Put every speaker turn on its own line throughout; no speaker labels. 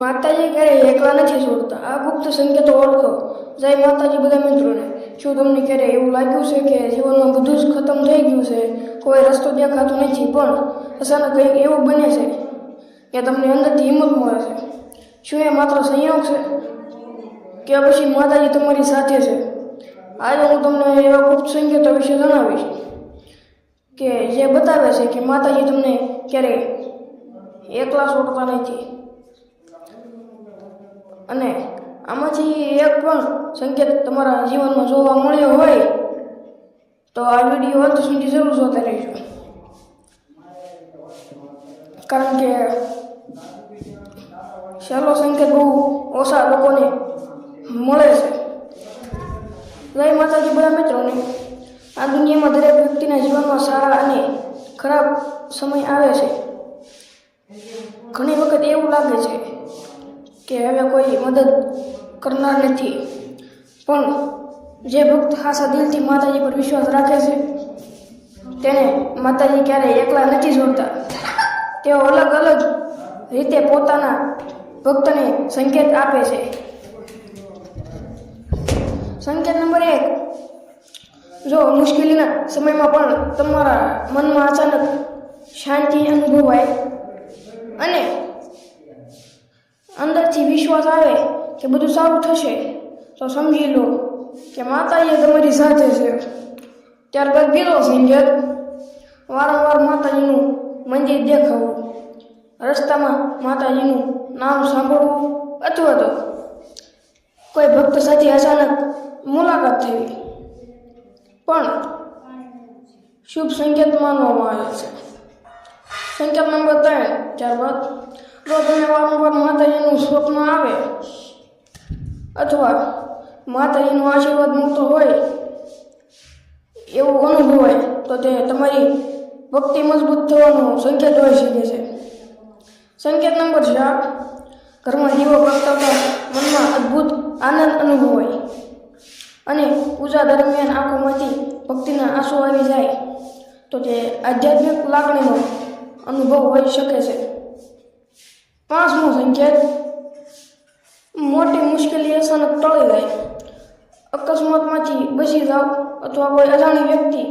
માતાજી ક્યારેય એકલા નથી છોડતા. આ ગુપ્ત સંકેતો ઓળખો. જય માતાજી બધા મિત્રોને. શું તમને ક્યારેય એવું લાગ્યું છે કે જીવનમાં બધું જ ખતમ થઈ ગયું છે, કોઈ રસ્તો દેખાતો નથી, પણ અચાનક કંઈક એવું બને છે કે તમને અંદરથી હિંમત મળે છે? શું એ માત્ર સંયોગ છે કે પછી માતાજી તમારી સાથે છે? આજે હું તમને એવા ગુપ્ત સંકેતો વિશે જણાવીશ કે જે બતાવે છે કે માતાજી તમને ક્યારેય એકલા છોડતા નથી. અને આમાંથી એક પણ સંકેત તમારા જીવનમાં જોવા મળ્યો હોય તો આ વિડીયો અંત સુધી જરૂર જોતા રહેજો, કારણ કે સહેલો સંકેત બહુ ઓછા લોકોને મળે છે. જય માતાજી બધા મિત્રોને. આ દુનિયામાં દરેક વ્યક્તિના જીવનમાં સારા અને ખરાબ સમય આવે છે. ઘણી વખત એવું લાગે છે કે હવે કોઈ મદદ કરનાર નથી, પણ જે ભક્ત ખાસા દિલથી માતાજી પર વિશ્વાસ રાખે છે તેને માતાજી ક્યારેય એકલા નથી છોડતા. તેઓ અલગ અલગ રીતે પોતાના ભક્તને સંકેત આપે છે. સંકેત નંબર 1. જો મુશ્કેલીના સમયમાં પણ તમારા મનમાં અચાનક શાંતિ અનુભવાય અને અંદરથી વિશ્વાસ આવે કે બધું સારું થશે, તો સમજી લો કે માતાજી તમારી સાથે છે. ત્યારબાદ બીજો સંકેત. વારંવાર માતાજીનું મંદિર દેખાવું, રસ્તામાં માતાજીનું નામ સાંભળવું, અથવા તો કોઈ ભક્ત સાથે અચાનક મુલાકાત થવી પણ શુભ સંકેત માનવામાં આવે છે. સંકેત નંબર 3. ત્યારબાદ જો તમને વારંવાર માતાજીનું સ્વપ્ન આવે અથવા માતાજીનો આશીર્વાદ મળતો હોય એવું અનુભવાય, તો તે તમારી ભક્તિ મજબૂત થવાનો સંકેત હોઈ શકે છે. સંકેત નંબર 4. ઘરમાં દીવો પ્રગટાવતા મનમાં અદ્ભુત આનંદ અનુભવાય અને પૂજા દરમિયાન આંખોમાંથી ભક્તિના આંસુ આવી જાય, તો તે આધ્યાત્મિક લાગણીનો અનુભવ હોઈ શકે છે. 5મો સંકેત. મોટી મુશ્કેલી અચાનક ટળી જાય, અકસ્માતમાંથી બચી જાવ અથવા કોઈ અજાણી વ્યક્તિ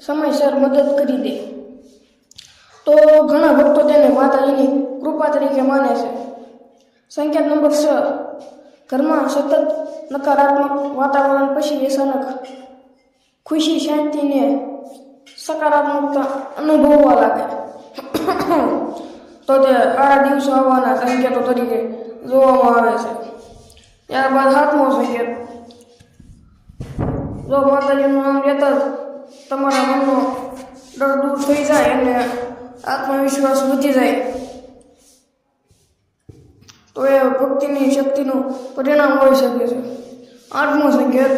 સમયસર મદદ કરી દે, તો ઘણા ભક્તો તેને માતાજીની કૃપા તરીકે માને છે. સંકેત નંબર 6. ઘરમાં સતત નકારાત્મક વાતાવરણ પછી અચાનક ખુશી, શાંતિ ને સકારાત્મકતા અનુભવવા લાગે, તો તે સારા દિવસો આવવાના સંકેતો તરીકે જોવામાં આવે છે. ત્યારબાદ 7મો સંકેત. જો માતાજીનું નામ લેતા જ તમારા મનનો ડર દૂર થઈ જાય અને આત્મવિશ્વાસ વધી જાય, તો એ ભક્તિની શક્તિનું પરિણામ હોઈ શકે છે. 8મો સંકેત.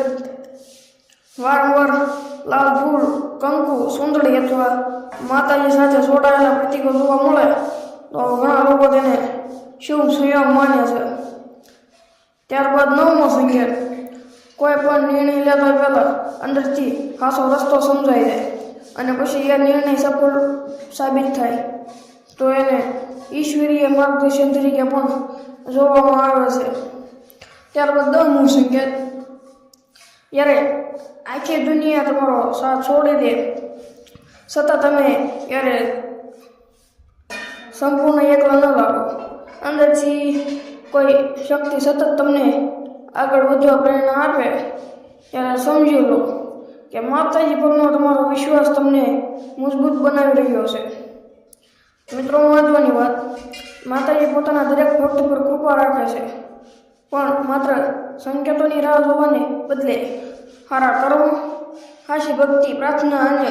વારંવાર લાલ ફૂલ, કંકુ, સુંદડી અથવા માતાજી સાથે જોડાયેલા પ્રતીકો જોવા મળે તો ઘણા લોકો તેને શુભ સંયોગ માને છે. ત્યારબાદ 9મો સંકેત. કોઈ પણ નિર્ણય લેતા પહેલા અંદરથી ખાસો રસ્તો સમજાઈ જાય અને પછી એ નિર્ણય સફળ સાબિત થાય, તો એને ઈશ્વરીય માર્ગદર્શન તરીકે પણ જોવામાં આવે છે. ત્યારબાદ 10મો સંકેત. જ્યારે આખી દુનિયા તમારો સાથ છોડી દે છતાં તમે ત્યારે સંપૂર્ણ એકલા ન લાગો, અંદરથી કોઈ શક્તિ સતત તમને આગળ વધવા પ્રેરણા આપે, ત્યારે સમજી લો કે માતાજી પરનો તમારો વિશ્વાસ તમને મજબૂત બનાવી રહ્યો છે. મિત્રો, મહત્વની વાત, માતાજી પોતાના દરેક ભક્ત પર કૃપા રાખે છે, પણ માત્ર સંકેતોની રાહ જોવાને બદલે સારા કર્મ, ખાસી ભક્તિ, પ્રાર્થના અને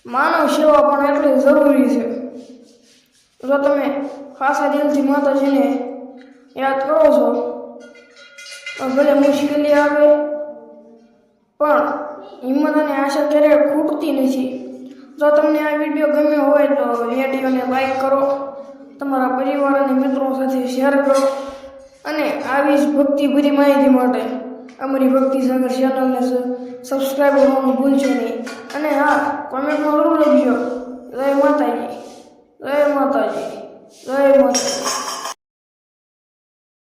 માનવ સેવા પણ એટલી જરૂરી છે. જો તમે ખાસા દિલથી માતાજીને યાદ કરો છો તો ભલે મુશ્કેલી આવે પણ હિંમત અને આશા ક્યારેય ખૂટતી નથી. જો તમને આ વિડીયો ગમ્યો હોય તો વિડીયોને લાઈક કરો, તમારા પરિવાર અને મિત્રો સાથે શેર કરો અને આવી જ ભક્તિભરી માહિતી માટે અમારી ભક્તિ સાગર ચેનલને સબસ્ક્રાઈબ કરવાનું ભૂલશો નહીં. અને હા, કોમેન્ટમાં જરૂર લખજો જય માતાજી, જય માતાજી, જય માતાજી.